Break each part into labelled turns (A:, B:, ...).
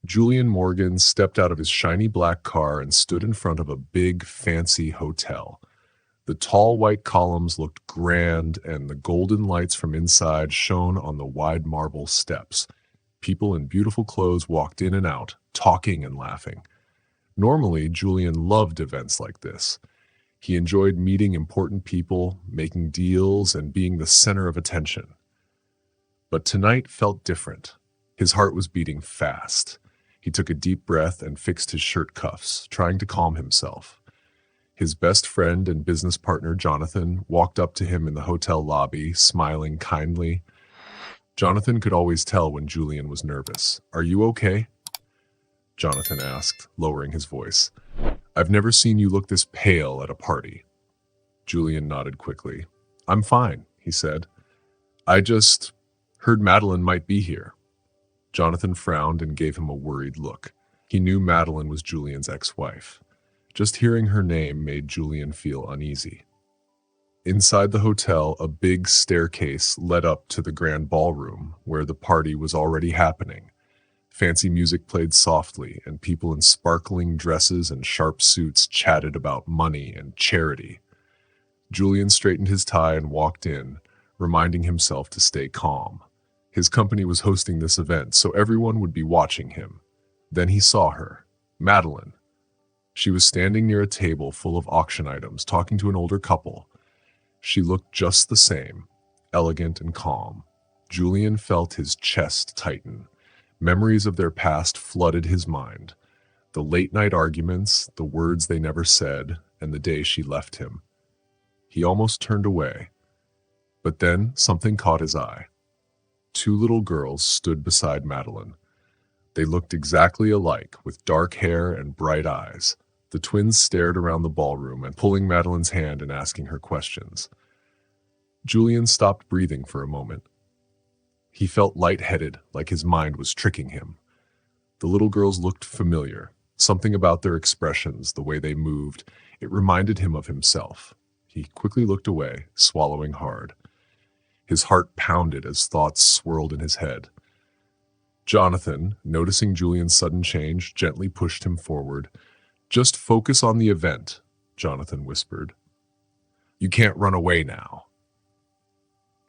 A: Julian Morgan stepped out of his shiny black car and stood in front of a big, fancy hotel. The tall white columns looked grand, and the golden lights from inside shone on the wide marble steps. People in beautiful clothes walked in and out, talking and laughing. Normally, Julian loved events like this. He enjoyed meeting important people, making deals, and being the center of attention. But tonight felt different. His heart was beating fast. He took a deep breath and fixed his shirt cuffs, trying to calm himself. His best friend and business partner, Jonathan, walked up to him in the hotel lobby, smiling kindly. Jonathan could always tell when Julian was nervous. "Are you okay?" Jonathan asked, lowering his voice. "I've never seen you look this pale at a party." Julian nodded quickly. "I'm fine," he said. "I just heard Madeline might be here." Jonathan frowned and gave him a worried look. He knew Madeline was Julian's ex-wife. Just hearing her name made Julian feel uneasy. Inside the hotel, a big staircase led up to the grand ballroom, where the party was already happening. Fancy music played softly, and people in sparkling dresses and sharp suits chatted about money and charity. Julian straightened his tie and walked in, reminding himself to stay calm. His company was hosting this event, so everyone would be watching him. Then he saw her, Madeline. She was standing near a table full of auction items, talking to an older couple. She looked just the same, elegant and calm. Julian felt his chest tighten. Memories of their past flooded his mind. The late-night arguments, the words they never said, and the day she left him. He almost turned away. But then something caught his eye. Two little girls stood beside Madeline. They looked exactly alike, with dark hair and bright eyes. The twins stared around the ballroom and pulling Madeline's hand and asking her questions. Julian stopped breathing for a moment. He felt lightheaded, like his mind was tricking him. The little girls looked familiar. Something about their expressions, the way they moved, it reminded him of himself. He quickly looked away, swallowing hard. His heart pounded as thoughts swirled in his head. Jonathan, noticing Julian's sudden change, gently pushed him forward. "Just focus on the event," Jonathan whispered. "You can't run away now."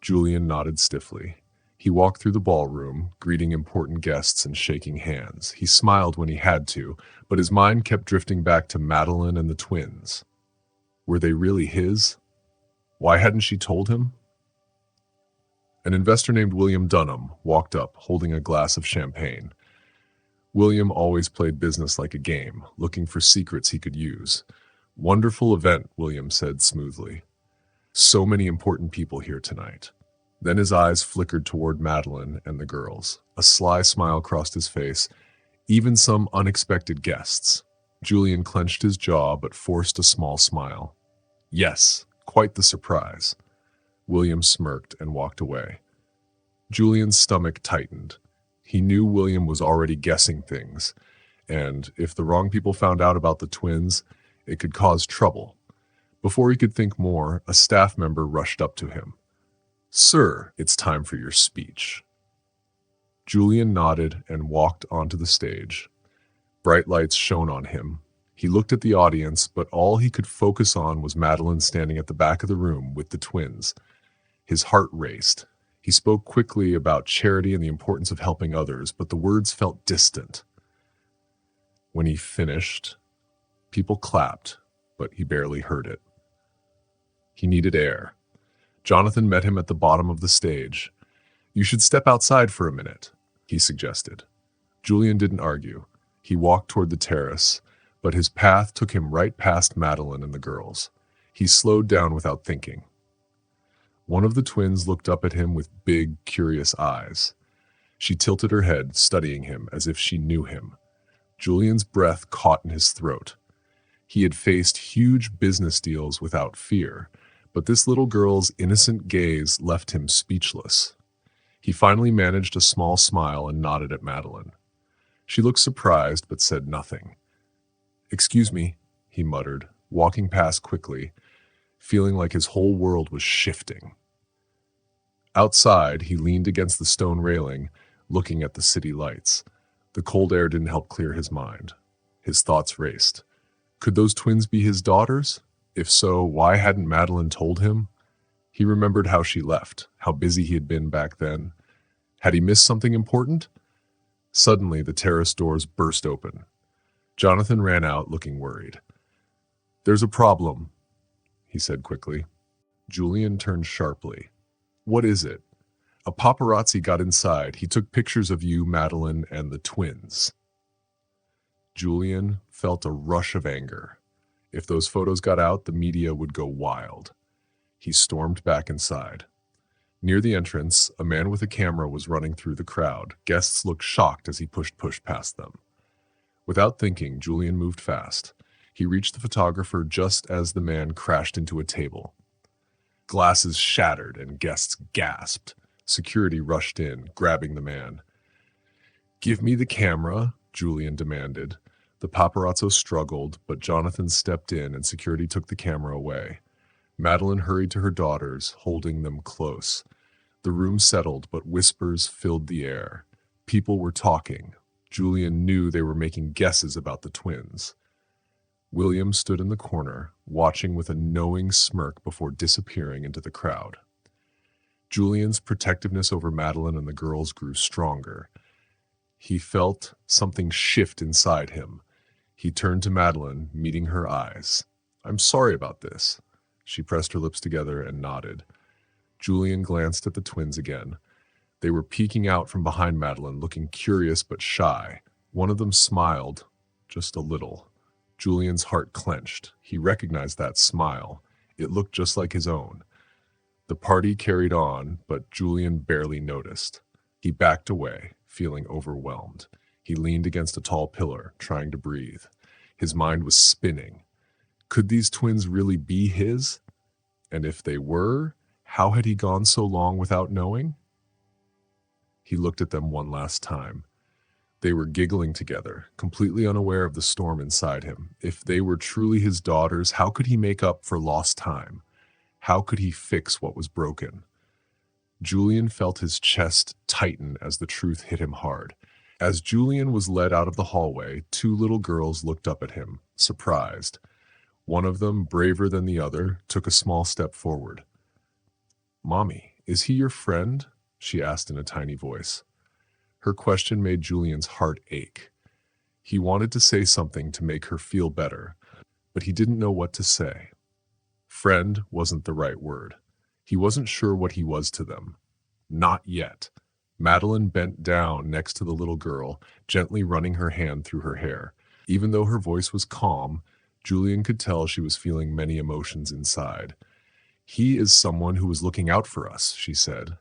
A: Julian nodded stiffly. He walked through the ballroom, greeting important guests and shaking hands. He smiled when he had to, but his mind kept drifting back to Madeline and the twins. Were they really his? Why hadn't she told him? An investor named William Dunham walked up, holding a glass of champagne. William always played business like a game, looking for secrets he could use. "Wonderful event," William said smoothly. "So many important people here tonight." Then his eyes flickered toward Madeline and the girls. A sly smile crossed his face. "Even some unexpected guests." Julian clenched his jaw but forced a small smile. "Yes, quite the surprise." William smirked and walked away. Julian's stomach tightened. He knew William was already guessing things, and if the wrong people found out about the twins, it could cause trouble. Before he could think more, a staff member rushed up to him. "Sir, it's time for your speech." Julian nodded and walked onto the stage. Bright lights shone on him. He looked at the audience, but all he could focus on was Madeline standing at the back of the room with the twins. His heart raced. He spoke quickly about charity and the importance of helping others, but the words felt distant. When he finished, people clapped, but he barely heard it. He needed air. Jonathan met him at the bottom of the stage. "You should step outside for a minute," he suggested. Julian didn't argue. He walked toward the terrace, but his path took him right past Madeline and the girls. He slowed down without thinking. One of the twins looked up at him with big, curious eyes. She tilted her head, studying him as if she knew him. Julian's breath caught in his throat. He had faced huge business deals without fear, but this little girl's innocent gaze left him speechless. He finally managed a small smile and nodded at Madeline. She looked surprised but said nothing. "Excuse me," he muttered, walking past quickly, feeling like his whole world was shifting. Outside, he leaned against the stone railing, looking at the city lights. The cold air didn't help clear his mind. His thoughts raced. Could those twins be his daughters? If so, why hadn't Madeline told him? He remembered how she left, how busy he had been back then. Had he missed something important? Suddenly, the terrace doors burst open. Jonathan ran out, looking worried. "There's a problem," he said quickly. Julian turned sharply. "What is it?" "A paparazzi got inside. He took pictures of you, Madeline, and the twins." Julian felt a rush of anger. If those photos got out, the media would go wild. He stormed back inside. Near the entrance, a man with a camera was running through the crowd. Guests looked shocked as he pushed past them. Without thinking, Julian moved fast. He reached the photographer just as the man crashed into a table. Glasses shattered and guests gasped. Security rushed in, grabbing the man. "Give me the camera," Julian demanded. The paparazzo struggled, but Jonathan stepped in and security took the camera away. Madeline hurried to her daughters, holding them close. The room settled, but whispers filled the air. People were talking. Julian knew they were making guesses about the twins. William stood in the corner, watching with a knowing smirk before disappearing into the crowd. Julian's protectiveness over Madeline and the girls grew stronger. He felt something shift inside him. He turned to Madeline, meeting her eyes. "I'm sorry about this." She pressed her lips together and nodded. Julian glanced at the twins again. They were peeking out from behind Madeline, looking curious but shy. One of them smiled, just a little. Julian's heart clenched. He recognized that smile. It looked just like his own. The party carried on, but Julian barely noticed. He backed away, feeling overwhelmed. He leaned against a tall pillar, trying to breathe. His mind was spinning. Could these twins really be his? And if they were, how had he gone so long without knowing? He looked at them one last time. They were giggling together, completely unaware of the storm inside him. If they were truly his daughters, how could he make up for lost time? How could he fix what was broken? Julian felt his chest tighten as the truth hit him hard. As Julian was led out of the hallway, two little girls looked up at him, surprised. One of them, braver than the other, took a small step forward. "Mommy, is he your friend?" she asked in a tiny voice. Her question made Julian's heart ache. He wanted to say something to make her feel better, but he didn't know what to say. Friend wasn't the right word. He wasn't sure what he was to them. Not yet. Madeline bent down next to the little girl, gently running her hand through her hair. Even though her voice was calm, Julian could tell she was feeling many emotions inside. "He is someone who is looking out for us," she said.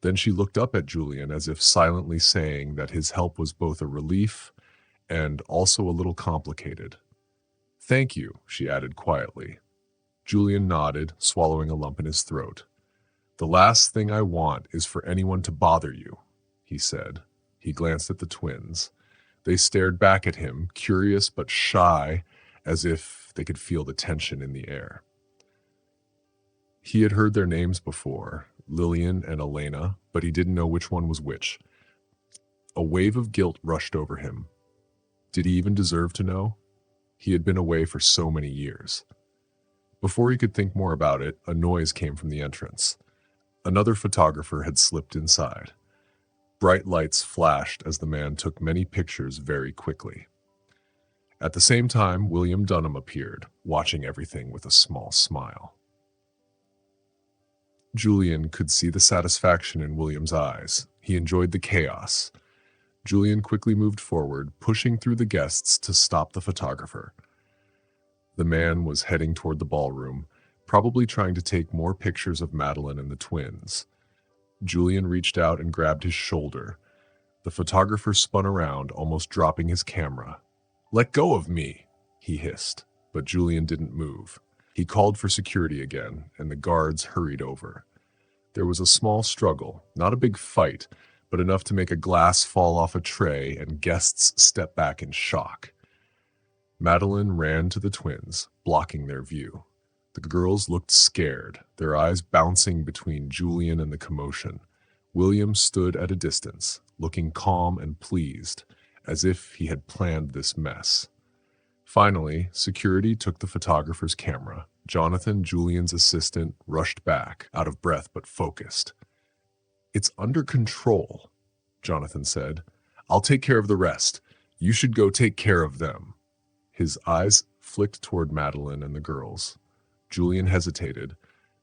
A: Then she looked up at Julian as if silently saying that his help was both a relief and also a little complicated. "Thank you," she added quietly. Julian nodded, swallowing a lump in his throat. "The last thing I want is for anyone to bother you," he said. He glanced at the twins. They stared back at him, curious but shy, as if they could feel the tension in the air. He had heard their names before, Lillian and Elena, but he didn't know which one was which. A wave of guilt rushed over him. Did he even deserve to know? He had been away for so many years. Before he could think more about it, a noise came from the entrance. Another photographer had slipped inside. Bright lights flashed as the man took many pictures very quickly. At the same time, William Dunham appeared, watching everything with a small smile. Julian could see the satisfaction in William's eyes. He enjoyed the chaos. Julian quickly moved forward, pushing through the guests to stop the photographer. The man was heading toward the ballroom, probably trying to take more pictures of Madeline and the twins. Julian reached out and grabbed his shoulder. The photographer spun around, almost dropping his camera. "Let go of me," he hissed, but Julian didn't move. He called for security again, and the guards hurried over. There was a small struggle, not a big fight, but enough to make a glass fall off a tray and guests step back in shock. Madeline ran to the twins, blocking their view. The girls looked scared, their eyes bouncing between Julian and the commotion. William stood at a distance, looking calm and pleased, as if he had planned this mess. Finally, security took the photographer's camera. Jonathan, Julian's assistant, rushed back, out of breath but focused. "It's under control," Jonathan said. "I'll take care of the rest. You should go take care of them." His eyes flicked toward Madeline and the girls. Julian hesitated,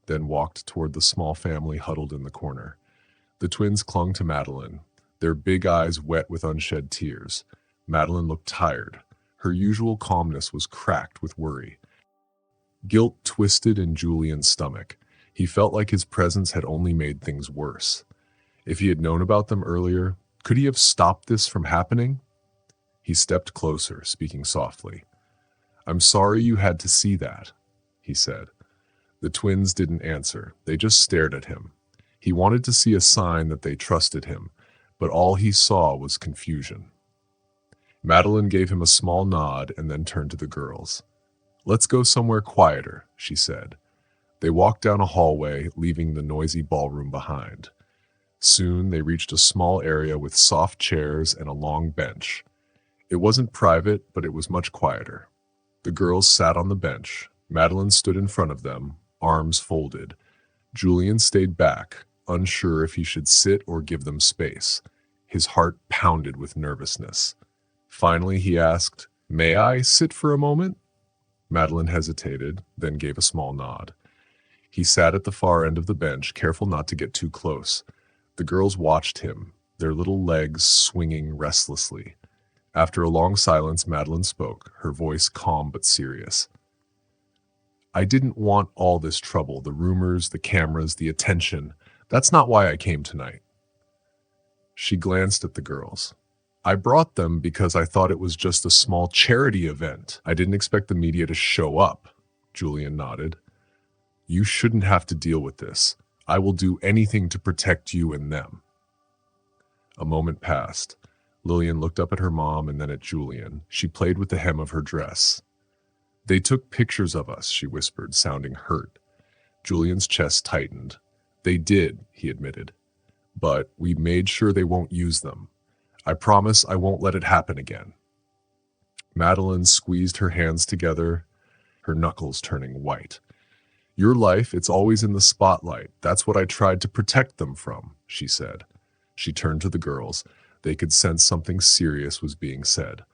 A: then walked toward the small family huddled in the corner. The twins clung to Madeline, their big eyes wet with unshed tears. Madeline looked tired. Her usual calmness was cracked with worry. Guilt twisted in Julian's stomach. He felt like his presence had only made things worse. If he had known about them earlier, could he have stopped this from happening? He stepped closer, speaking softly. "I'm sorry you had to see that," he said. The twins didn't answer. They just stared at him. He wanted to see a sign that they trusted him, but all he saw was confusion. Madeline gave him a small nod and then turned to the girls. "Let's go somewhere quieter," she said. They walked down a hallway, leaving the noisy ballroom behind. Soon they reached a small area with soft chairs and a long bench. It wasn't private, but it was much quieter. The girls sat on the bench. Madeline stood in front of them, arms folded. Julian stayed back, unsure if he should sit or give them space. His heart pounded with nervousness. Finally, he asked, "May I sit for a moment?" Madeline hesitated, then gave a small nod. He sat at the far end of the bench, careful not to get too close. The girls watched him, their little legs swinging restlessly. After a long silence, Madeline spoke, her voice calm but serious. "I didn't want all this trouble, the rumors, the cameras, the attention. That's not why I came tonight." She glanced at the girls. "I brought them because I thought it was just a small charity event. I didn't expect the media to show up." Julian nodded. "You shouldn't have to deal with this. I will do anything to protect you and them." A moment passed. Lillian looked up at her mom and then at Julian. She played with the hem of her dress. "They took pictures of us," she whispered, sounding hurt. Julian's chest tightened. "They did," he admitted. "But we made sure they won't use them. I promise I won't let it happen again." Madeline squeezed her hands together, her knuckles turning white. "Your life, it's always in the spotlight. That's what I tried to protect them from," she said. She turned to the girls. They could sense something serious was being said.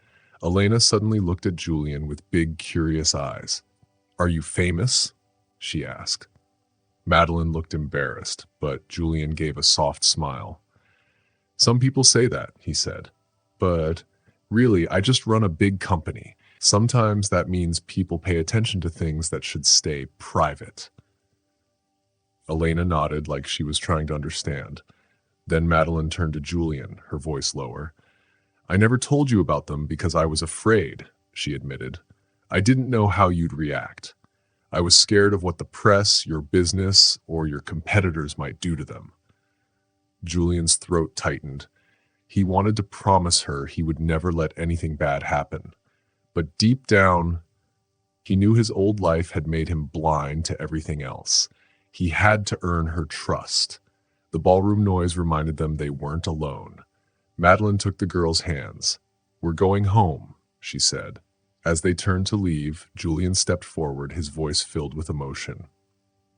A: Elena suddenly looked at Julian with big, curious eyes. "Are you famous?" she asked. Madeline looked embarrassed, but Julian gave a soft smile. "Some people say that," he said. "But really, I just run a big company. Sometimes that means people pay attention to things that should stay private." Elena nodded like she was trying to understand. Then Madeline turned to Julian, her voice lower. "I never told you about them because I was afraid," she admitted. "I didn't know how you'd react. I was scared of what the press, your business, or your competitors might do to them." Julian's throat tightened. He wanted to promise her he would never let anything bad happen. But deep down, he knew his old life had made him blind to everything else. He had to earn her trust. The ballroom noise reminded them they weren't alone. Madeline took the girls' hands. "We're going home," she said. As they turned to leave, Julian stepped forward, his voice filled with emotion.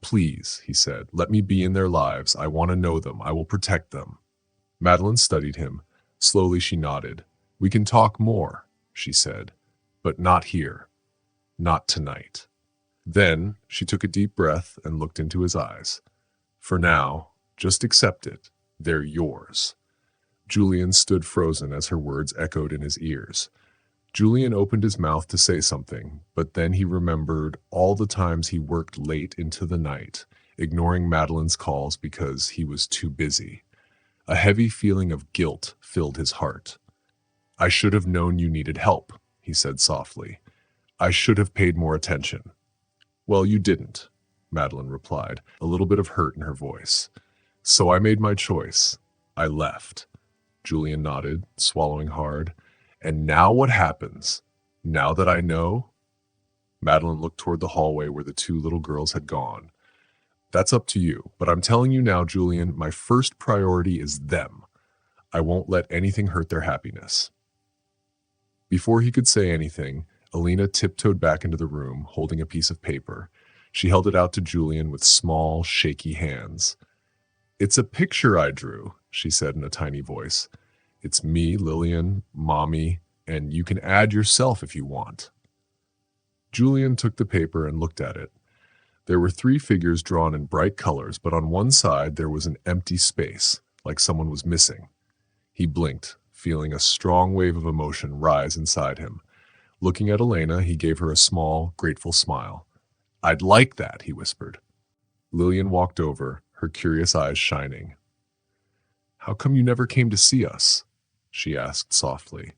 A: "Please," he said, "let me be in their lives. I want to know them. I will protect them." Madeline studied him. Slowly she nodded. "We can talk more," she said, "but not here. Not tonight." Then she took a deep breath and looked into his eyes. "For now, just accept it. They're yours." Julian stood frozen as her words echoed in his ears. Julian opened his mouth to say something, but then he remembered all the times he worked late into the night, ignoring Madeline's calls because he was too busy. A heavy feeling of guilt filled his heart. "I should have known you needed help," he said softly. "I should have paid more attention." "Well, you didn't," Madeline replied, a little bit of hurt in her voice. "So I made my choice. I left." Julian nodded, swallowing hard. "And now what happens? Now that I know?" Madeline looked toward the hallway where the two little girls had gone. "That's up to you, but I'm telling you now, Julian, my first priority is them. I won't let anything hurt their happiness." Before he could say anything, Alina tiptoed back into the room, holding a piece of paper. She held it out to Julian with small, shaky hands. "It's a picture I drew," she said in a tiny voice. "It's me, Lillian, Mommy, and you can add yourself if you want." Julian took the paper and looked at it. There were 3 figures drawn in bright colors, but on one side there was an empty space, like someone was missing. He blinked, feeling a strong wave of emotion rise inside him. Looking at Elena, he gave her a small, grateful smile. "I'd like that," he whispered. Lillian walked over, her curious eyes shining. "How come you never came to see us?" she asked softly.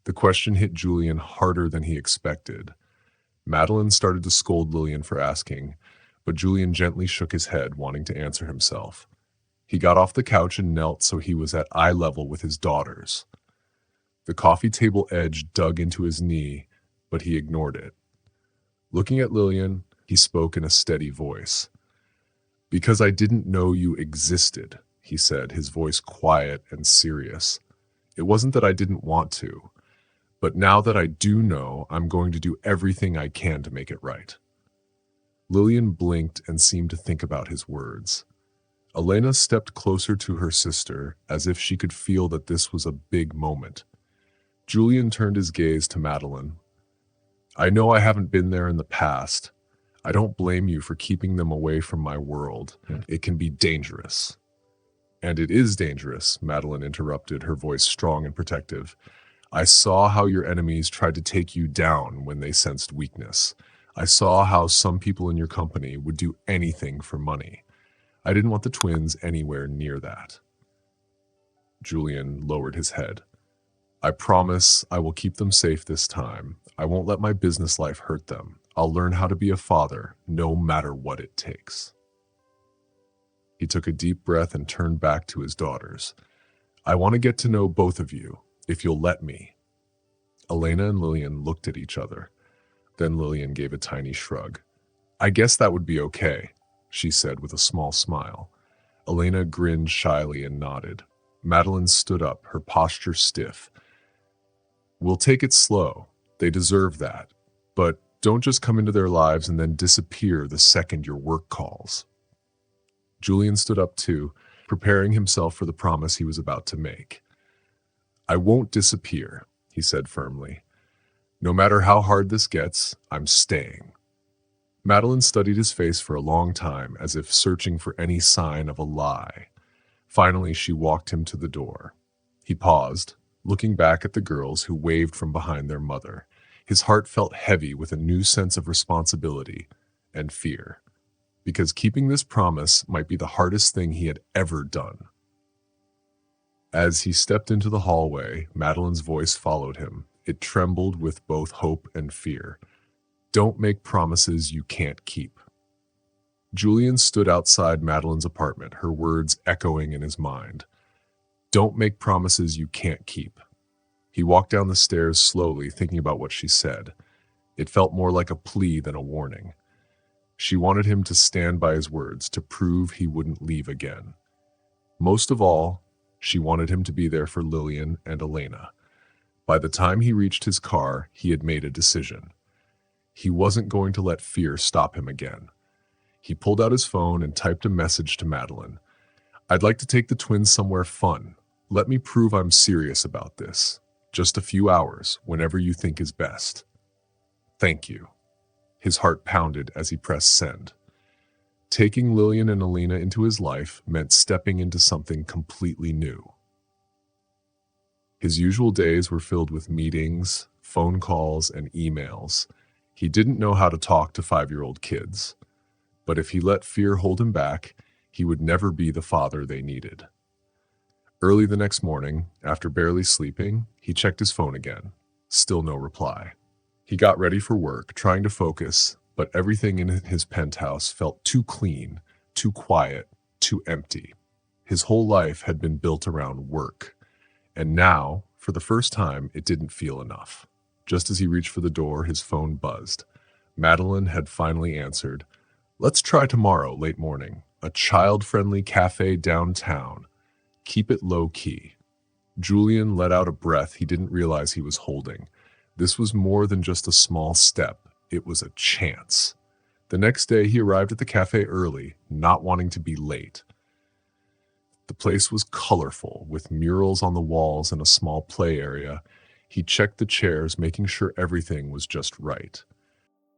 A: The question hit Julian harder than he expected. Madeline started to scold Lillian for asking, but Julian gently shook his head, wanting to answer himself. He got off the couch and knelt so he was at eye level with his daughters. The coffee table edge dug into his knee, but he ignored it. Looking at Lillian, he spoke in a steady voice. "Because I didn't know you existed," he said, his voice quiet and serious. "It wasn't that I didn't want to, but now that I do know, I'm going to do everything I can to make it right." Lillian blinked and seemed to think about his words. Elena stepped closer to her sister, as if she could feel that this was a big moment. Julian turned his gaze to Madeline. "I know I haven't been there in the past. I don't blame you for keeping them away from my world. It can be dangerous." "And it is dangerous," Madeline interrupted, her voice strong and protective. "I saw how your enemies tried to take you down when they sensed weakness. I saw how some people in your company would do anything for money. I didn't want the twins anywhere near that." Julian lowered his head. "I promise I will keep them safe this time. I won't let my business life hurt them. I'll learn how to be a father, no matter what it takes." He took a deep breath and turned back to his daughters. "I want to get to know both of you, if you'll let me." Elena and Lillian looked at each other. Then Lillian gave a tiny shrug. "I guess that would be okay," she said with a small smile. Elena grinned shyly and nodded. Madeline stood up, her posture stiff. "We'll take it slow. They deserve that. But don't just come into their lives and then disappear the second your work calls." Julian stood up too, preparing himself for the promise he was about to make. "I won't disappear," he said firmly. "No matter how hard this gets, I'm staying." Madeline studied his face for a long time, as if searching for any sign of a lie. Finally, she walked him to the door. He paused, looking back at the girls who waved from behind their mother. His heart felt heavy with a new sense of responsibility and fear, because keeping this promise might be the hardest thing he had ever done. As he stepped into the hallway, Madeline's voice followed him. It trembled with both hope and fear. "Don't make promises you can't keep." Julian stood outside Madeline's apartment, her words echoing in his mind. "Don't make promises you can't keep." He walked down the stairs slowly, thinking about what she said. It felt more like a plea than a warning. She wanted him to stand by his words, to prove he wouldn't leave again. Most of all, she wanted him to be there for Lillian and Elena. By the time he reached his car, he had made a decision. He wasn't going to let fear stop him again. He pulled out his phone and typed a message to Madeline. "I'd like to take the twins somewhere fun. Let me prove I'm serious about this. Just a few hours, whenever you think is best. Thank you." His heart pounded as he pressed send. Taking Lillian and Elena into his life meant stepping into something completely new. His usual days were filled with meetings, phone calls, and emails. He didn't know how to talk to 5-year-old kids. But if he let fear hold him back, he would never be the father they needed. Early the next morning, after barely sleeping, he checked his phone again. Still no reply. He got ready for work, trying to focus, but everything in his penthouse felt too clean, too quiet, too empty. His whole life had been built around work. And now, for the first time, it didn't feel enough. Just as he reached for the door, his phone buzzed. Madeline had finally answered. "Let's try tomorrow, late morning. A child-friendly cafe downtown. Keep it low-key." Julian let out a breath he didn't realize he was holding. This was more than just a small step. It was a chance. The next day, he arrived at the cafe early, not wanting to be late. The place was colorful, with murals on the walls and a small play area. He checked the chairs, making sure everything was just right.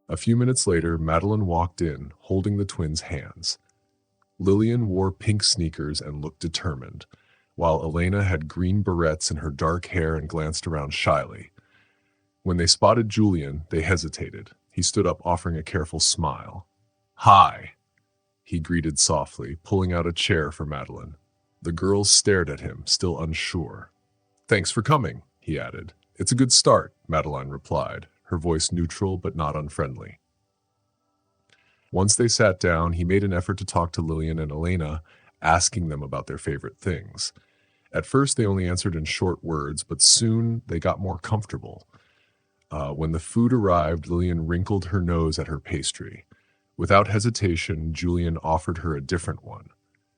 A: A few minutes later, Madeline walked in, holding the twins' hands. Lillian wore pink sneakers and looked determined, while Elena had green barrettes in her dark hair and glanced around shyly. When they spotted Julian, they hesitated. He stood up, offering a careful smile. "Hi," he greeted softly, pulling out a chair for Madeline. The girls stared at him, still unsure. "Thanks for coming," he added. "It's a good start," Madeline replied, her voice neutral but not unfriendly. Once they sat down, he made an effort to talk to Lillian and Elena, asking them about their favorite things. At first, they only answered in short words, but soon they got more comfortable. When the food arrived, Lillian wrinkled her nose at her pastry. Without hesitation, Julian offered her a different one.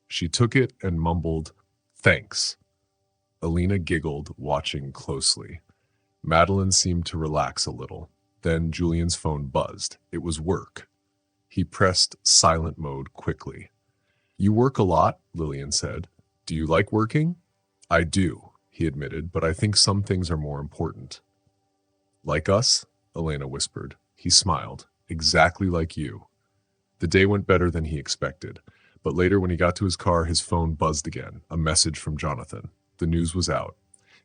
A: She took it and mumbled, "Thanks." Elena giggled, watching closely. Madeline seemed to relax a little. Then Julian's phone buzzed. It was work. He pressed silent mode quickly. "You work a lot," Lillian said. "Do you like working?" "I do," he admitted, "but I think some things are more important." "Like us?" Elena whispered. He smiled. "Exactly like you." The day went better than he expected, but later when he got to his car, his phone buzzed again, a message from Jonathan. The news was out.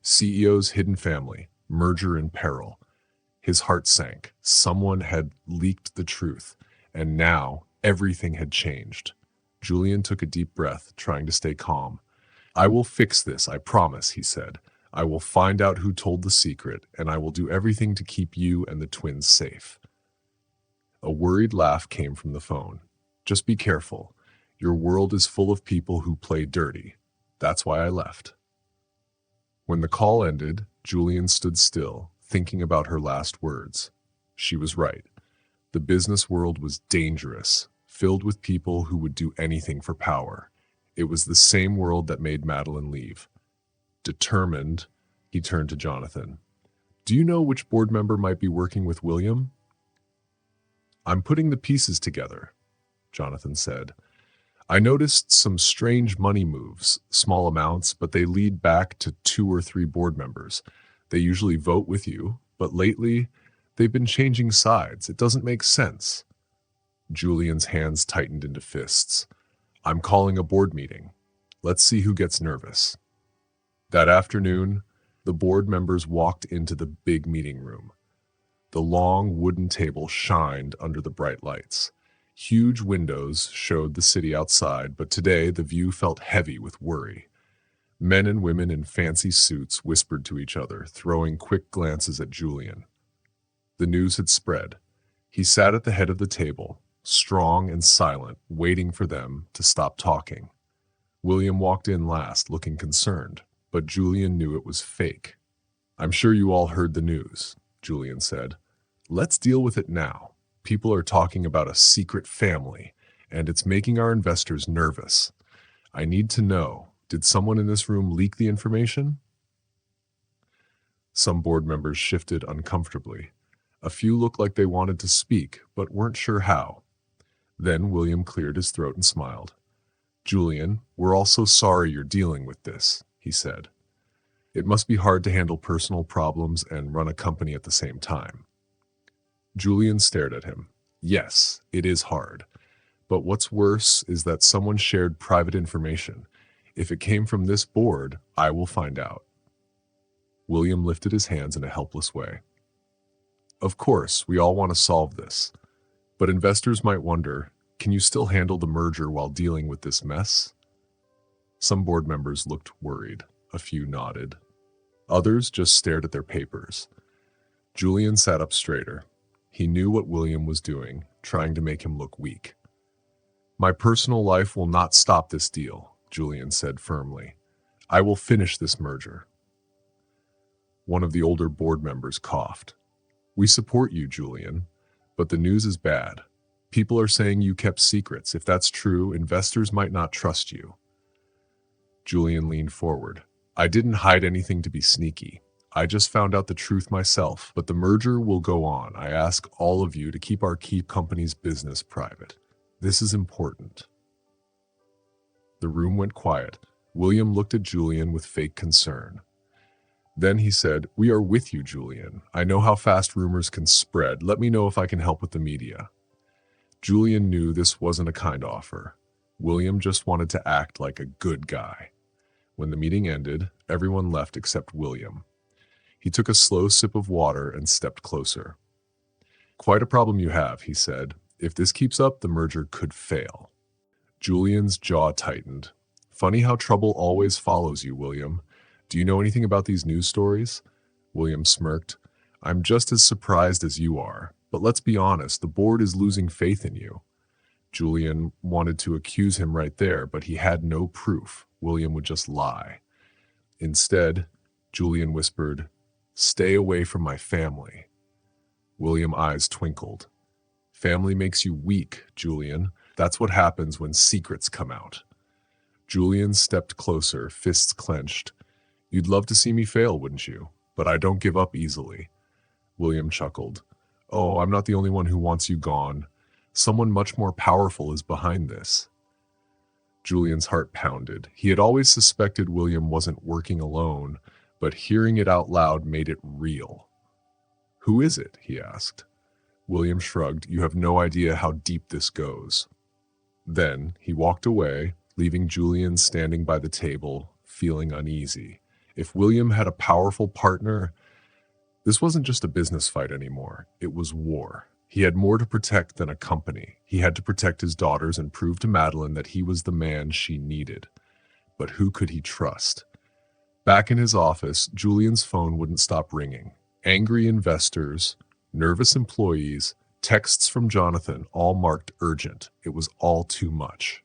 A: CEO's hidden family, merger in peril. His heart sank. Someone had leaked the truth, and now everything had changed. Julian took a deep breath, trying to stay calm. "I will fix this, I promise," he said. "I will find out who told the secret, and I will do everything to keep you and the twins safe." A worried laugh came from the phone. "Just be careful. Your world is full of people who play dirty. That's why I left." When the call ended, Julian stood still, thinking about her last words. She was right. The business world was dangerous, filled with people who would do anything for power. It was the same world that made Madeline leave. Determined, he turned to Jonathan. "Do you know which board member might be working with William?" "I'm putting the pieces together," Jonathan said. "I noticed some strange money moves, small amounts, but they lead back to 2 or 3 board members. They usually vote with you, but lately they've been changing sides. It doesn't make sense." Julian's hands tightened into fists. "I'm calling a board meeting. Let's see who gets nervous." That afternoon, the board members walked into the big meeting room. The long wooden table shined under the bright lights. Huge windows showed the city outside, but today the view felt heavy with worry. Men and women in fancy suits whispered to each other, throwing quick glances at Julian. The news had spread. He sat at the head of the table, strong and silent, waiting for them to stop talking. William walked in last, looking concerned, but Julian knew it was fake. "I'm sure you all heard the news," Julian said. "Let's deal with it now. People are talking about a secret family, and it's making our investors nervous. I need to know, did someone in this room leak the information?" Some board members shifted uncomfortably. A few looked like they wanted to speak, but weren't sure how. Then William cleared his throat and smiled. "Julian, we're all so sorry you're dealing with this," he said. "It must be hard to handle personal problems and run a company at the same time." Julian stared at him. "Yes, it is hard. But what's worse is that someone shared private information. If it came from this board, I will find out." William lifted his hands in a helpless way. "Of course, we all want to solve this. But investors might wonder, can you still handle the merger while dealing with this mess?" Some board members looked worried. A few nodded. Others just stared at their papers. Julian sat up straighter. He knew what William was doing, trying to make him look weak. "My personal life will not stop this deal," Julian said firmly. "I will finish this merger." One of the older board members coughed. "We support you, Julian, but the news is bad. People are saying you kept secrets. If that's true, investors might not trust you." Julian leaned forward. "I didn't hide anything to be sneaky. I just found out the truth myself, but the merger will go on. I ask all of you to keep our key company's business private. This is important." The room went quiet. William looked at Julian with fake concern. Then he said, "We are with you, Julian. I know how fast rumors can spread. Let me know if I can help with the media." Julian knew this wasn't a kind offer. William just wanted to act like a good guy. When the meeting ended, everyone left except William. He took a slow sip of water and stepped closer. "Quite a problem you have," he said. "If this keeps up, the merger could fail." Julian's jaw tightened. "Funny how trouble always follows you, William. Do you know anything about these news stories?" William smirked. "I'm just as surprised as you are. But let's be honest, the board is losing faith in you." Julian wanted to accuse him right there, but he had no proof. William would just lie. Instead, Julian whispered, "Stay away from my family." William's eyes twinkled. "Family makes you weak, Julian. That's what happens when secrets come out." Julian stepped closer, fists clenched. "You'd love to see me fail, wouldn't you? But I don't give up easily." William chuckled. "Oh, I'm not the only one who wants you gone. Someone much more powerful is behind this." Julian's heart pounded. He had always suspected William wasn't working alone, but hearing it out loud made it real. "Who is it?" he asked. William shrugged. "You have no idea how deep this goes." Then he walked away, leaving Julian standing by the table, feeling uneasy. If William had a powerful partner, this wasn't just a business fight anymore. It was war. He had more to protect than a company. He had to protect his daughters and prove to Madeline that he was the man she needed. But who could he trust? Back in his office, Julian's phone wouldn't stop ringing. Angry investors, nervous employees, texts from Jonathan, all marked urgent. It was all too much.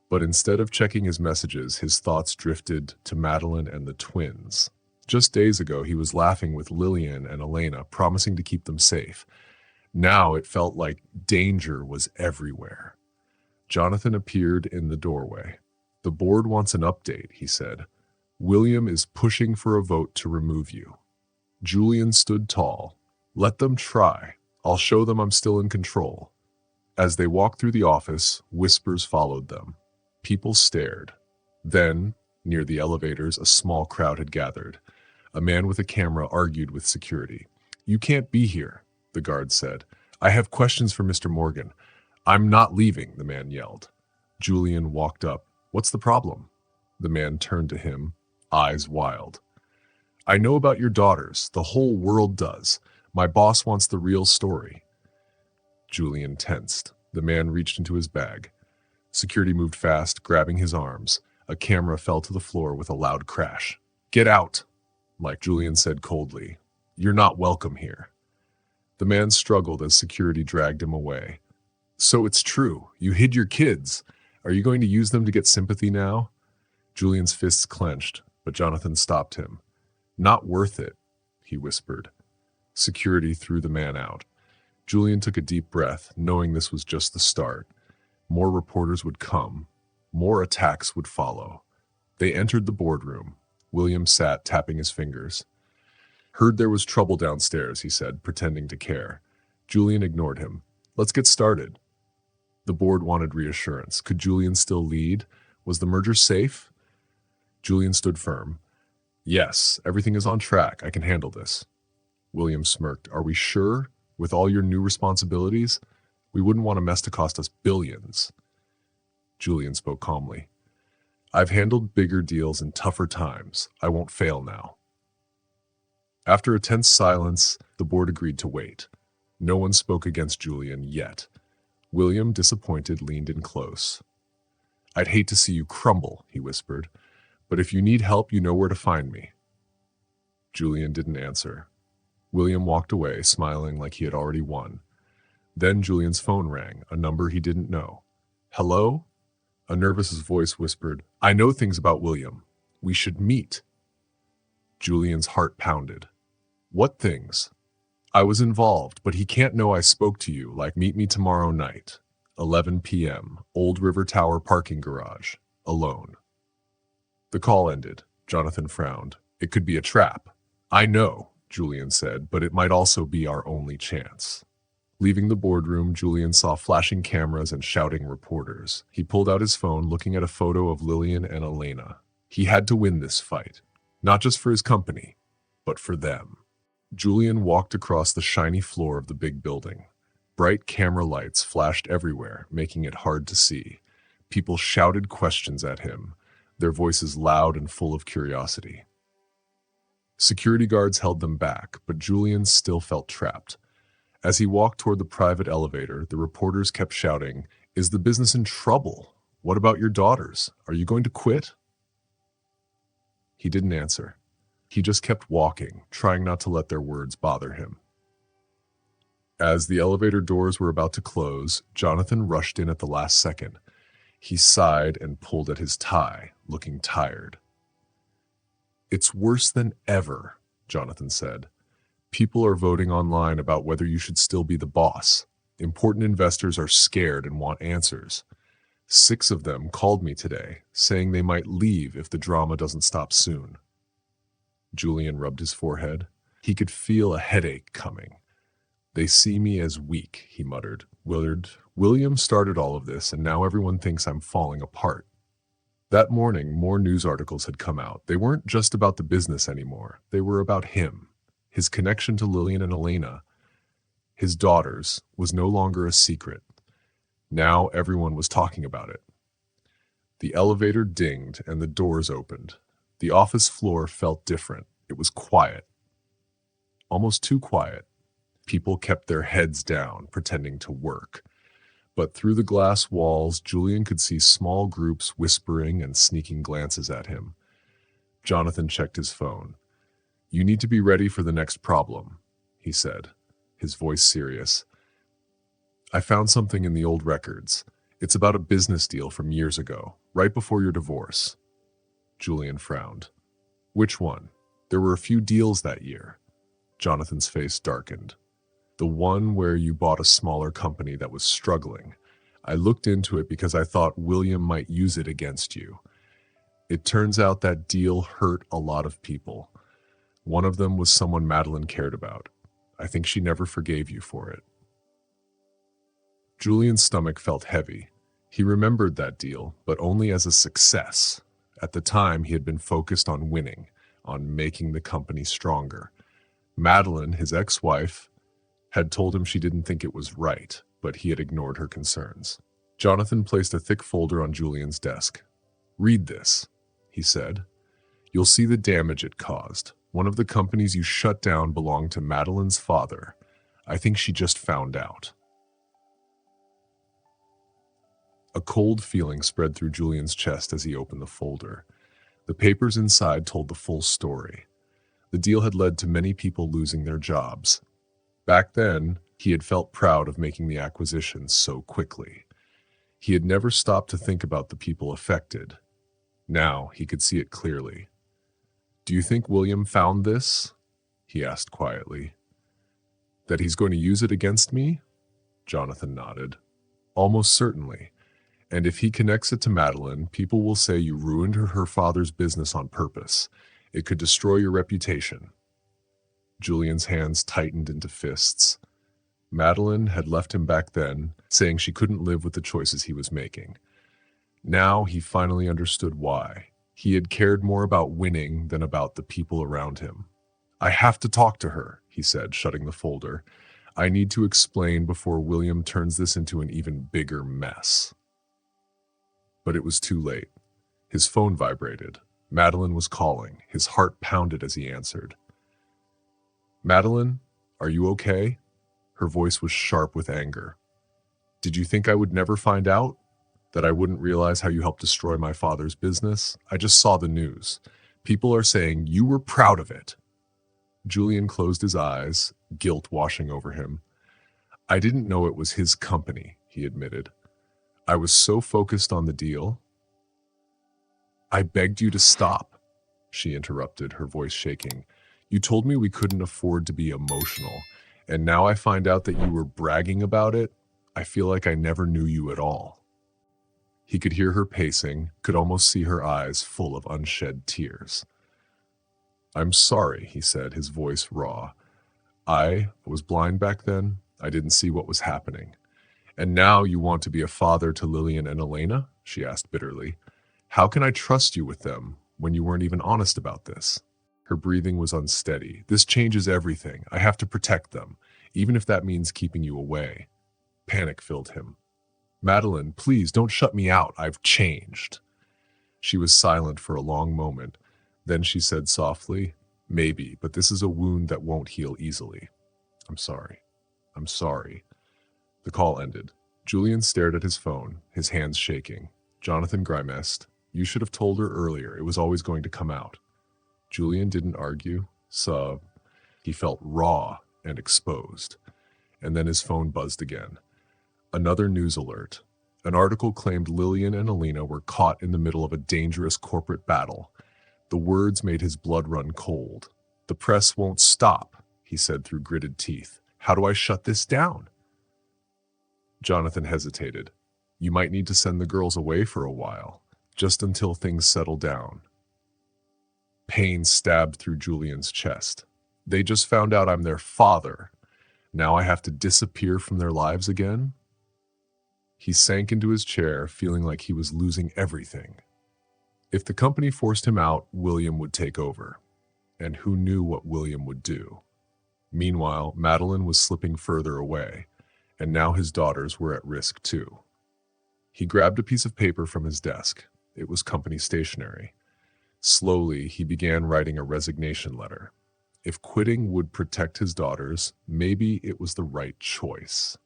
A: But instead of checking his messages, his thoughts drifted to Madeline and the twins. Just days ago, he was laughing with Lillian and Elena, promising to keep them safe. Now it felt like danger was everywhere. Jonathan appeared in the doorway. "The board wants an update," he said. "William is pushing for a vote to remove you." Julian stood tall. "Let them try. I'll show them I'm still in control." As they walked through the office, whispers followed them. People stared. Then, near the elevators, a small crowd had gathered. A man with a camera argued with security. "You can't be here," the guard said. "I have questions for Mr. Morgan." "I'm not leaving," the man yelled. Julian walked up. "What's the problem?" The man turned to him, eyes wild. "I know about your daughters. The whole world does. My boss wants the real story." Julian tensed. The man reached into his bag. Security moved fast, grabbing his arms. A camera fell to the floor with a loud crash. "Get out," like Julian said coldly. "You're not welcome here." The man struggled as security dragged him away. "So it's true. You hid your kids. Are you going to use them to get sympathy now?" Julian's fists clenched, but Jonathan stopped him. "Not worth it," he whispered. Security threw the man out. Julian took a deep breath, knowing this was just the start. More reporters would come. More attacks would follow. They entered the boardroom. William sat, tapping his fingers. "Heard there was trouble downstairs," he said, pretending to care. Julian ignored him. "Let's get started." The board wanted reassurance. Could Julian still lead? Was the merger safe? Julian stood firm. "Yes, everything is on track. I can handle this." William smirked. "Are we sure? With all your new responsibilities? We wouldn't want a mess to cost us billions." Julian spoke calmly. "I've handled bigger deals in tougher times. I won't fail now." After a tense silence, the board agreed to wait. No one spoke against Julian yet. William, disappointed, leaned in close. "I'd hate to see you crumble," he whispered. "But if you need help, you know where to find me." Julian didn't answer. William walked away, smiling like he had already won. Then Julian's phone rang, a number he didn't know. "Hello?" A nervous voice whispered, "I know things about William. We should meet." Julian's heart pounded. "What things?" "I was involved, but he can't know I spoke to you, like meet me tomorrow night. 11 p.m., Old River Tower parking garage, alone." The call ended. Jonathan frowned. It could be a trap. I know, Julian said, but it might also be our only chance. Leaving the boardroom, Julian saw flashing cameras and shouting reporters. He pulled out his phone, looking at a photo of Lillian and Elena. He had to win this fight, not just for his company, but for them. Julian walked across the shiny floor of the big building. Bright camera lights flashed everywhere, making it hard to see. People shouted questions at him, their voices loud and full of curiosity. Security guards held them back, but Julian still felt trapped. As he walked toward the private elevator, the reporters kept shouting, "Is the business in trouble? What about your daughters? Are you going to quit?" He didn't answer. He just kept walking, trying not to let their words bother him. As the elevator doors were about to close, Jonathan rushed in at the last second. He sighed and pulled at his tie, looking tired. "It's worse than ever," Jonathan said. "People are voting online about whether you should still be the boss. Important investors are scared and want answers. 6 of them called me today, saying they might leave if the drama doesn't stop soon." Julian rubbed his forehead. He could feel a headache coming. "They see me as weak," he muttered. William started all of this, and now everyone thinks I'm falling apart." That morning, more news articles had come out. They weren't just about the business anymore. They were about him. His connection to Lillian and Elena, his daughters, was no longer a secret. Now everyone was talking about it. The elevator dinged and the doors opened. The office floor felt different. It was quiet. Almost too quiet. People kept their heads down, pretending to work. But through the glass walls, Julian could see small groups whispering and sneaking glances at him. Jonathan checked his phone. "You need to be ready for the next problem," he said, his voice serious. "I found something in the old records. It's about a business deal from years ago, right before your divorce." Julian frowned. "Which one? There were a few deals that year." Jonathan's face darkened. "The one where you bought a smaller company that was struggling. I looked into it because I thought William might use it against you. It turns out that deal hurt a lot of people. One of them was someone Madeline cared about. I think she never forgave you for it." Julian's stomach felt heavy. He remembered that deal, but only as a success. At the time, he had been focused on winning, on making the company stronger. Madeline, his ex-wife, had told him she didn't think it was right, but he had ignored her concerns. Jonathan placed a thick folder on Julian's desk. "Read this," he said. "You'll see the damage it caused. One of the companies you shut down belonged to Madeline's father. I think she just found out." A cold feeling spread through Julian's chest as he opened the folder. The papers inside told the full story. The deal had led to many people losing their jobs. Back then, he had felt proud of making the acquisition so quickly. He had never stopped to think about the people affected. Now he could see it clearly. "Do you think William found this?" he asked quietly. "That he's going to use it against me?" Jonathan nodded. "Almost certainly. And if he connects it to Madeline, people will say you ruined her father's business on purpose. It could destroy your reputation." Julian's hands tightened into fists. Madeline had left him back then, saying she couldn't live with the choices he was making. Now he finally understood why. He had cared more about winning than about the people around him. "I have to talk to her," he said, shutting the folder. "I need to explain before William turns this into an even bigger mess." But it was too late. His phone vibrated. Madeline was calling. His heart pounded as he answered. "Madeline, are you okay?" Her voice was sharp with anger. "Did you think I would never find out? That I wouldn't realize how you helped destroy my father's business? I just saw the news. People are saying you were proud of it." Julian closed his eyes, guilt washing over him. "I didn't know it was his company," he admitted. "I was so focused on the deal." "I begged you to stop," she interrupted, her voice shaking. "You told me we couldn't afford to be emotional, and now I find out that you were bragging about it. I feel like I never knew you at all." He could hear her pacing, could almost see her eyes full of unshed tears. "I'm sorry," he said, his voice raw. "I was blind back then. I didn't see what was happening." "And now you want to be a father to Lillian and Elena?" she asked bitterly. "How can I trust you with them when you weren't even honest about this?" Her breathing was unsteady. "This changes everything. I have to protect them, even if that means keeping you away." Panic filled him. "Madeline, please don't shut me out. I've changed." She was silent for a long moment. Then she said softly, "Maybe, but this is a wound that won't heal easily. I'm sorry. I'm sorry." The call ended. Julian stared at his phone, his hands shaking. Jonathan grimaced, "You should have told her earlier. It was always going to come out." Julian didn't argue, so he felt raw and exposed. And then his phone buzzed again. Another news alert. An article claimed Lillian and Alina were caught in the middle of a dangerous corporate battle. The words made his blood run cold. "The press won't stop," he said through gritted teeth. "How do I shut this down?" Jonathan hesitated. "You might need to send the girls away for a while, just until things settle down." Pain stabbed through Julian's chest. "They just found out I'm their father. Now I have to disappear from their lives again?" He sank into his chair, feeling like he was losing everything. If the company forced him out, William would take over. And who knew what William would do? Meanwhile, Madeline was slipping further away, and now his daughters were at risk too. He grabbed a piece of paper from his desk. It was company stationery. Slowly, he began writing a resignation letter. If quitting would protect his daughters, maybe it was the right choice.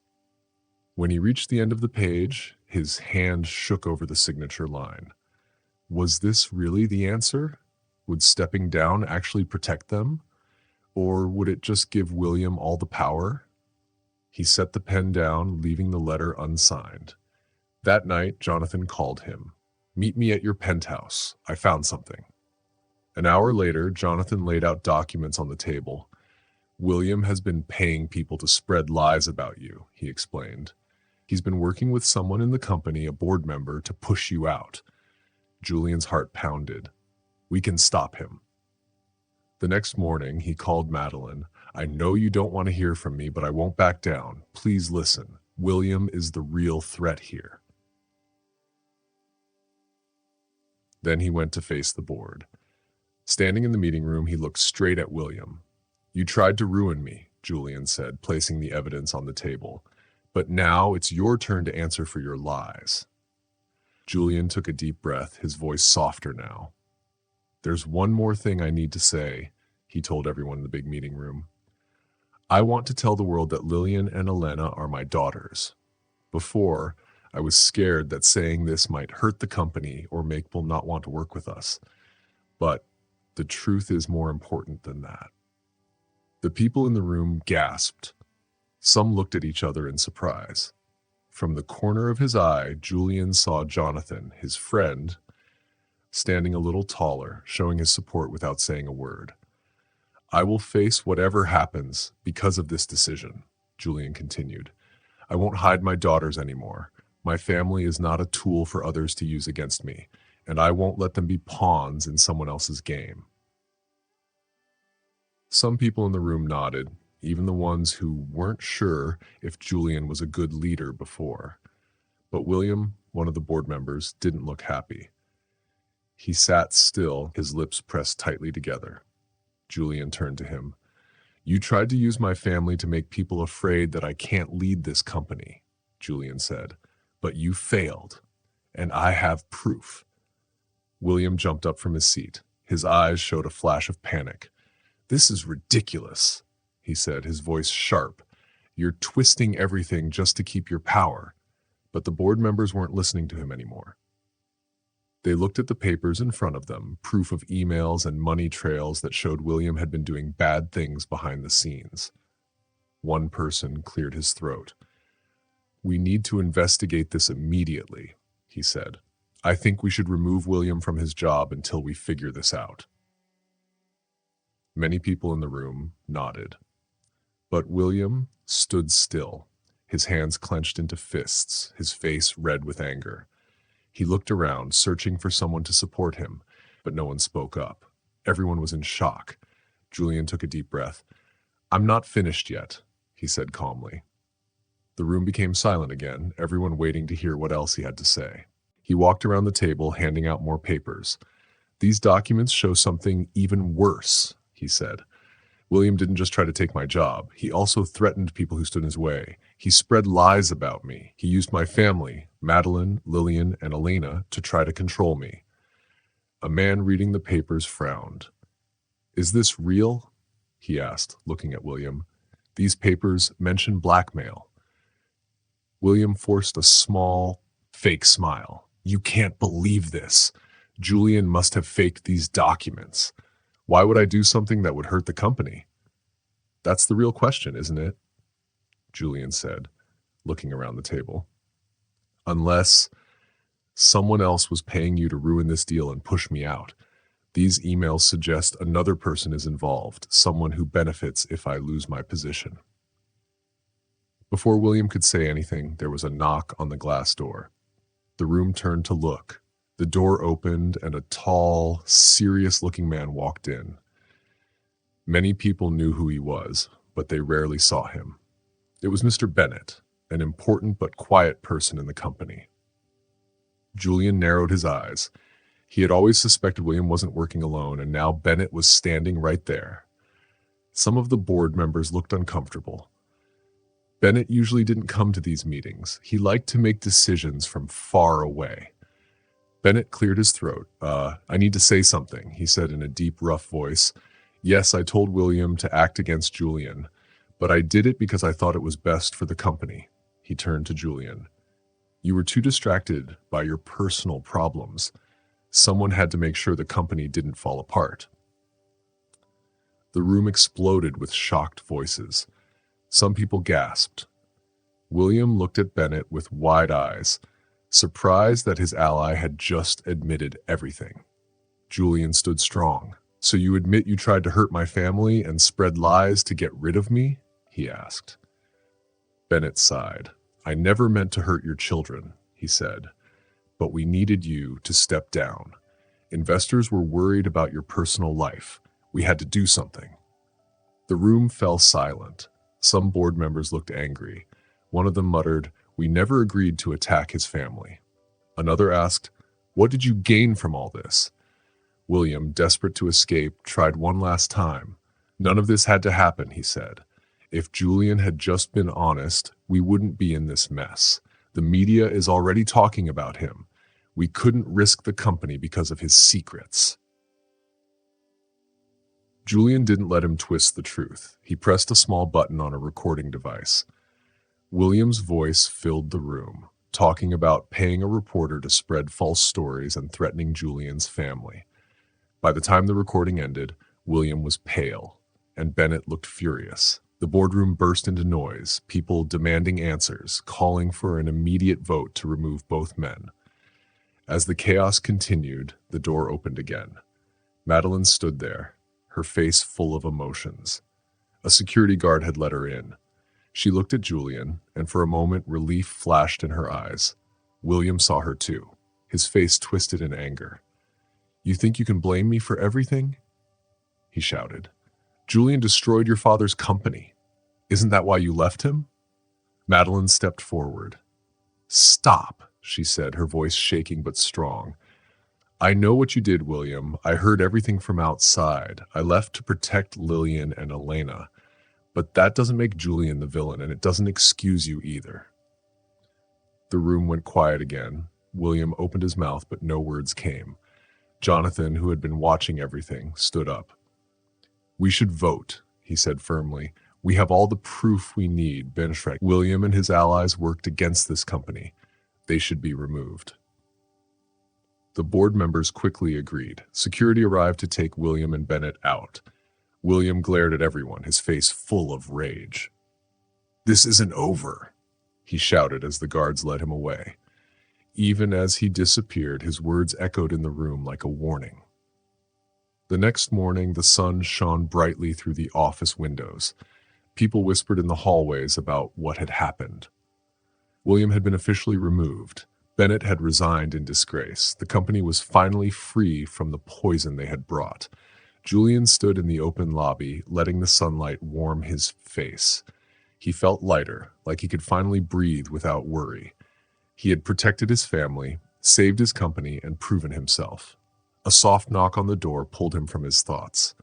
A: When he reached the end of the page, his hand shook over the signature line. Was this really the answer? Would stepping down actually protect them? Or would it just give William all the power? He set the pen down, leaving the letter unsigned. That night, Jonathan called him. "Meet me at your penthouse. I found something." An hour later, Jonathan laid out documents on the table. "William has been paying people to spread lies about you," he explained. "He's been working with someone in the company, a board member, to push you out." Julian's heart pounded. "We can stop him." The next morning, he called Madeline. "I know you don't want to hear from me, but I won't back down. Please listen. William is the real threat here." Then he went to face the board. Standing in the meeting room, he looked straight at William. "You tried to ruin me," Julian said, placing the evidence on the table. "But now it's your turn to answer for your lies." Julian took a deep breath, his voice softer now. "There's one more thing I need to say," he told everyone in the big meeting room. "I want to tell the world that Lillian and Elena are my daughters. Before, I was scared that saying this might hurt the company or make people not want to work with us. But the truth is more important than that." The people in the room gasped. Some looked at each other in surprise. From the corner of his eye, Julian saw Jonathan, his friend, standing a little taller, showing his support without saying a word. "I will face whatever happens because of this decision," Julian continued. "I won't hide my daughters anymore. My family is not a tool for others to use against me, and I won't let them be pawns in someone else's game." Some people in the room nodded, even the ones who weren't sure if Julian was a good leader before. But William, one of the board members, didn't look happy. He sat still, his lips pressed tightly together. Julian turned to him. "You tried to use my family to make people afraid that I can't lead this company," Julian said. "But you failed, and I have proof." William jumped up from his seat. His eyes showed a flash of panic. "This is ridiculous," he said, his voice sharp. "You're twisting everything just to keep your power." But the board members weren't listening to him anymore. They looked at the papers in front of them, proof of emails and money trails that showed William had been doing bad things behind the scenes. One person cleared his throat. "We need to investigate this immediately," he said. "I think we should remove William from his job until we figure this out." Many people in the room nodded. But William stood still, his hands clenched into fists, his face red with anger. He looked around, searching for someone to support him, but no one spoke up. Everyone was in shock. Julian took a deep breath. I'm not finished yet, he said calmly. The room became silent again, everyone waiting to hear what else he had to say. He walked around the table, handing out more papers. These documents show something even worse, he said. William didn't just try to take my job. He also threatened people who stood in his way. He spread lies about me. He used my family, Madeline, Lillian, and Elena, to try to control me. A man reading the papers frowned. Is this real? He asked, looking at William. These papers mention blackmail. William forced a small, fake smile. You can't believe this. Julian must have faked these documents. Why would I do something that would hurt the company? That's the real question, isn't it? Julian said, looking around the table. Unless someone else was paying you to ruin this deal and push me out. These emails suggest another person is involved, someone who benefits if I lose my position. Before William could say anything, there was a knock on the glass door. The room turned to look. The door opened and a tall, serious-looking man walked in. Many people knew who he was, but they rarely saw him. It was Mr. Bennett, an important but quiet person in the company. Julian narrowed his eyes. He had always suspected William wasn't working alone, and now Bennett was standing right there. Some of the board members looked uncomfortable. Bennett usually didn't come to these meetings. He liked to make decisions from far away. Bennett cleared his throat. I need to say something, he said in a deep, rough voice. Yes, I told William to act against Julian, but I did it because I thought it was best for the company. He turned to Julian. You were too distracted by your personal problems. Someone had to make sure the company didn't fall apart. The room exploded with shocked voices. Some people gasped. William looked at Bennett with wide eyes, surprised that his ally had just admitted everything. Julian stood strong. So you admit you tried to hurt my family and spread lies to get rid of me? He asked. Bennett sighed. I never meant to hurt your children, he said, but we needed you to step down. Investors were worried about your personal life. We had to do something. The room fell silent. Some board members looked angry. One of them muttered, we never agreed to attack his family. Another asked, what did you gain from all this? William, desperate to escape, tried one last time. None of this had to happen, he said. If Julian had just been honest, we wouldn't be in this mess. The media is already talking about him. We couldn't risk the company because of his secrets. Julian didn't let him twist the truth. He pressed a small button on a recording device. William's voice filled the room, talking about paying a reporter to spread false stories and threatening Julian's family. By the time the recording ended, William was pale, and Bennett looked furious. The boardroom burst into noise, people demanding answers, calling for an immediate vote to remove both men. As the chaos continued, the door opened again. Madeline stood there, her face full of emotions. A security guard had let her in. She looked at Julian, and for a moment relief flashed in her eyes. William saw her too, his face twisted in anger. You think you can blame me for everything? He shouted. Julian destroyed your father's company. Isn't that why you left him? Madeline stepped forward. Stop, she said, her voice shaking but strong. I know what you did, William. I heard everything from outside. I left to protect Lillian and Elena. But that doesn't make Julian the villain, and it doesn't excuse you either. The room went quiet again. William opened his mouth, but no words came. Jonathan, who had been watching everything, stood up. We should vote, he said firmly. We have all the proof we need. William and his allies worked against this company. They should be removed. The board members quickly agreed. Security arrived to take William and Bennett out. William glared at everyone, his face full of rage. This isn't over, he shouted as the guards led him away. Even as he disappeared, his words echoed in the room like a warning. The next morning, the sun shone brightly through the office windows. People whispered in the hallways about what had happened. William had been officially removed. Bennett had resigned in disgrace. The company was finally free from the poison they had brought. Julian stood in the open lobby, letting the sunlight warm his face. He felt lighter, like he could finally breathe without worry. He had protected his family, saved his company, and proven himself. A soft knock on the door pulled him from his thoughts.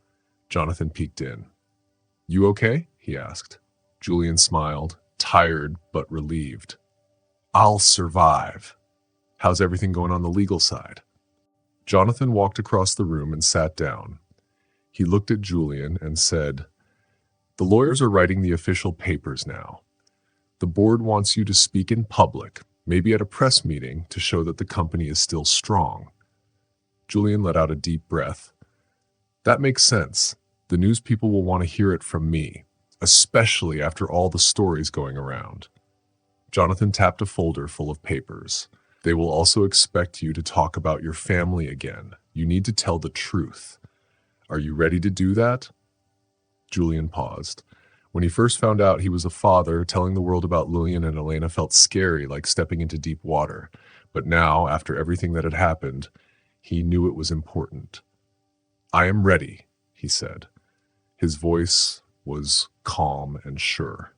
A: Jonathan peeked in. "You okay?" he asked. Julian smiled, tired but relieved. "I'll survive. How's everything going on the legal side?" Jonathan walked across the room and sat down. He looked at Julian and said, "The lawyers are writing the official papers now. The board wants you to speak in public, maybe at a press meeting, to show that the company is still strong." Julian let out a deep breath. "That makes sense. The news people will want to hear it from me, especially after all the stories going around." Jonathan tapped a folder full of papers. "They will also expect you to talk about your family again. You need to tell the truth. Are you ready to do that?" Julian paused. When he first found out he was a father, telling the world about Lillian and Elena felt scary, like stepping into deep water. But now, after everything that had happened, he knew it was important. "I am ready," he said. His voice was calm and sure.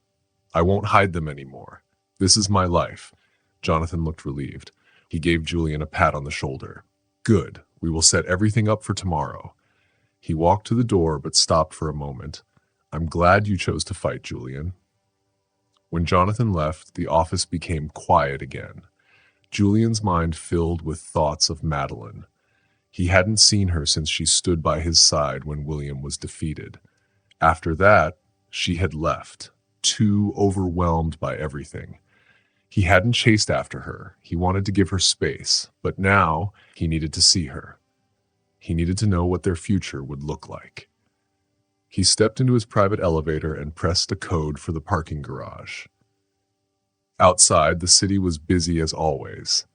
A: "I won't hide them anymore. This is my life." Jonathan looked relieved. He gave Julian a pat on the shoulder. "Good. We will set everything up for tomorrow." He walked to the door but stopped for a moment. "I'm glad you chose to fight, Julian." When Jonathan left, the office became quiet again. Julian's mind filled with thoughts of Madeline. He hadn't seen her since she stood by his side when William was defeated. After that, she had left, too overwhelmed by everything. He hadn't chased after her. He wanted to give her space, but now he needed to see her. He needed to know what their future would look like. He stepped into his private elevator and pressed a code for the parking garage. Outside, the city was busy as always.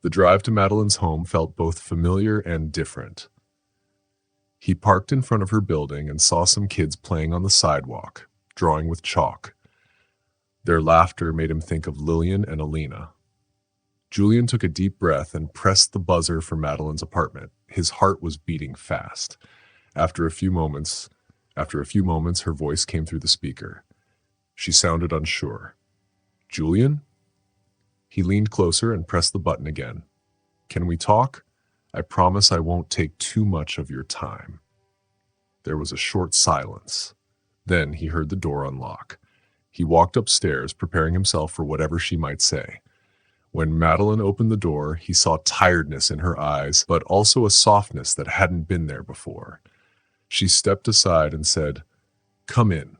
A: The drive to Madeline's home felt both familiar and different. He parked in front of her building and saw some kids playing on the sidewalk, drawing with chalk. Their laughter made him think of Lillian and Alina. Julian took a deep breath and pressed the buzzer for Madeline's apartment. His heart was beating fast. After a few moments, her voice came through the speaker. She sounded unsure. "Julian?" He leaned closer and pressed the button again. "Can we talk? I promise I won't take too much of your time." There was a short silence. Then he heard the door unlock. He walked upstairs, preparing himself for whatever she might say. When Madeline opened the door, he saw tiredness in her eyes, but also a softness that hadn't been there before. She stepped aside and said, "Come in."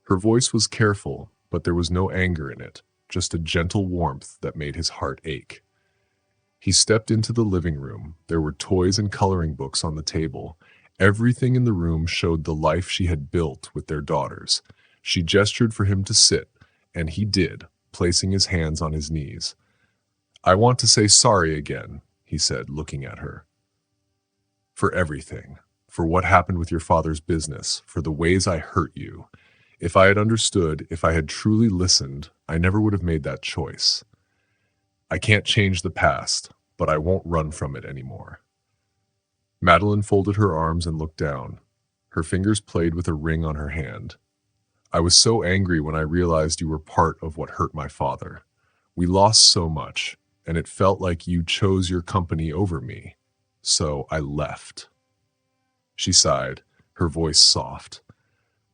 A: Her voice was careful, but there was no anger in it, just a gentle warmth that made his heart ache. He stepped into the living room. There were toys and coloring books on the table. Everything in the room showed the life she had built with their daughters. She gestured for him to sit, and he did, placing his hands on his knees. "I want to say sorry again," he said, looking at her. "For everything. For what happened with your father's business, for the ways I hurt you. If I had understood, if I had truly listened, I never would have made that choice. I can't change the past, but I won't run from it anymore." Madeline folded her arms and looked down. Her fingers played with a ring on her hand. "I was so angry when I realized you were part of what hurt my father. We lost so much, and it felt like you chose your company over me. So I left." She sighed, her voice soft.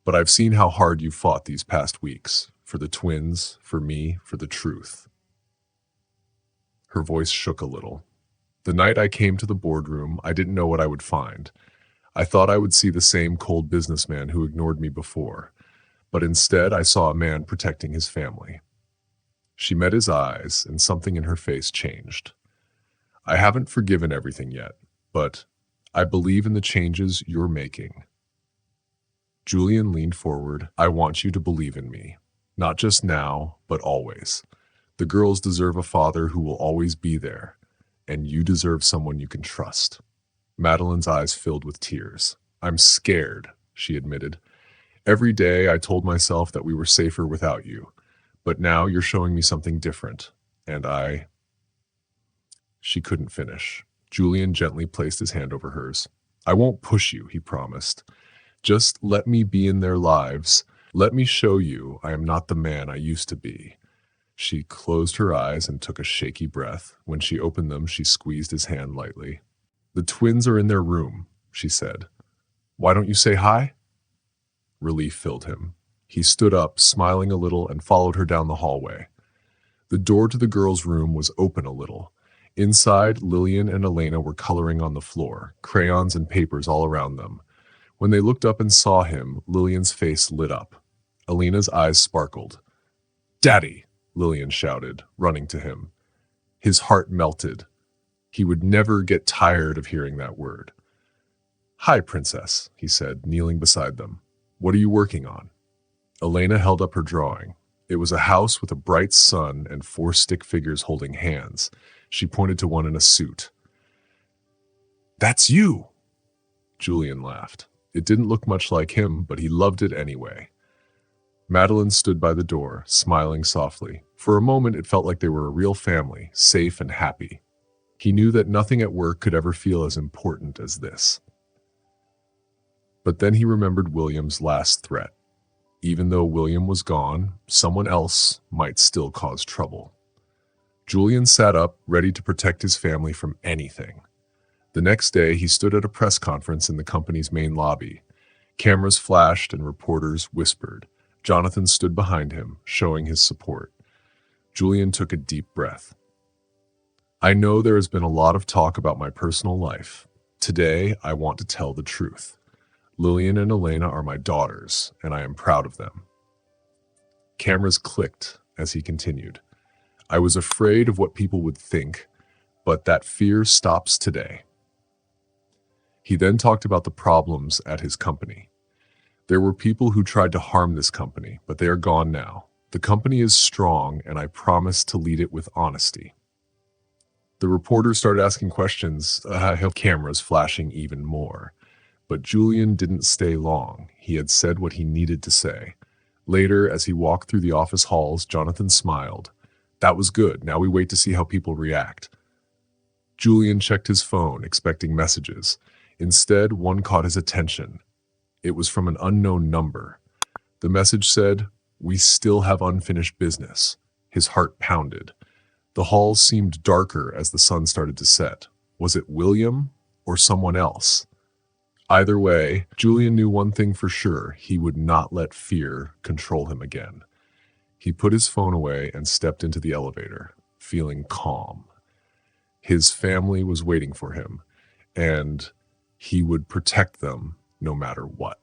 A: "But I've seen how hard you fought these past weeks, for the twins, for me, for the truth." Her voice shook a little. "The night I came to the boardroom, I didn't know what I would find. I thought I would see the same cold businessman who ignored me before. But instead, I saw a man protecting his family." She met his eyes, and something in her face changed. "I haven't forgiven everything yet, but I believe in the changes you're making." Julian leaned forward. "I want you to believe in me. Not just now, but always. The girls deserve a father who will always be there, and you deserve someone you can trust." Madeline's eyes filled with tears. "I'm scared," she admitted. "Every day I told myself that we were safer without you, but now you're showing me something different, and She couldn't finish. Julian gently placed his hand over hers. I won't push you, he promised. Just let me be in their lives. Let me show you I am not the man I used to be. She closed her eyes and took a shaky breath. When she opened them, she squeezed his hand lightly. The twins are in their room, she said. Why don't you say hi? Relief filled him. He stood up, smiling a little, and followed her down the hallway. The door to the girls' room was open a little. Inside, Lillian and Elena were coloring on the floor, crayons and papers all around them. When they looked up and saw him, Lillian's face lit up. Elena's eyes sparkled. "Daddy!" Lillian shouted, running to him. His heart melted. He would never get tired of hearing that word. "Hi, Princess," he said, kneeling beside them. "What are you working on?" Elena held up her drawing. It was a house with a bright sun and 4 stick figures holding hands. She pointed to one in a suit. "That's you!" Julian laughed. It didn't look much like him, but he loved it anyway. Madeline stood by the door, smiling softly. For a moment, it felt like they were a real family, safe and happy. He knew that nothing at work could ever feel as important as this. But then he remembered William's last threat. Even though William was gone, someone else might still cause trouble. Julian sat up, ready to protect his family from anything. The next day, he stood at a press conference in the company's main lobby. Cameras flashed and reporters whispered. Jonathan stood behind him, showing his support. Julian took a deep breath. "I know there has been a lot of talk about my personal life. Today, I want to tell the truth. Lillian and Elena are my daughters, and I am proud of them." Cameras clicked as he continued. "I was afraid of what people would think, but that fear stops today." He then talked about the problems at his company. There were people who tried to harm this company, but they are gone now. The company is strong, and I promise to lead it with honesty. The reporters started asking questions, cameras flashing even more. But Julian didn't stay long. He had said what he needed to say. Later, as he walked through the office halls, Jonathan smiled. "That was good. Now we wait to see how people react." Julian checked his phone, expecting messages. Instead, one caught his attention. It was from an unknown number. The message said, "We still have unfinished business." His heart pounded. The halls seemed darker as the sun started to set. Was it William or someone else? Either way, Julian knew one thing for sure: he would not let fear control him again. He put his phone away and stepped into the elevator, feeling calm. His family was waiting for him, and he would protect them no matter what.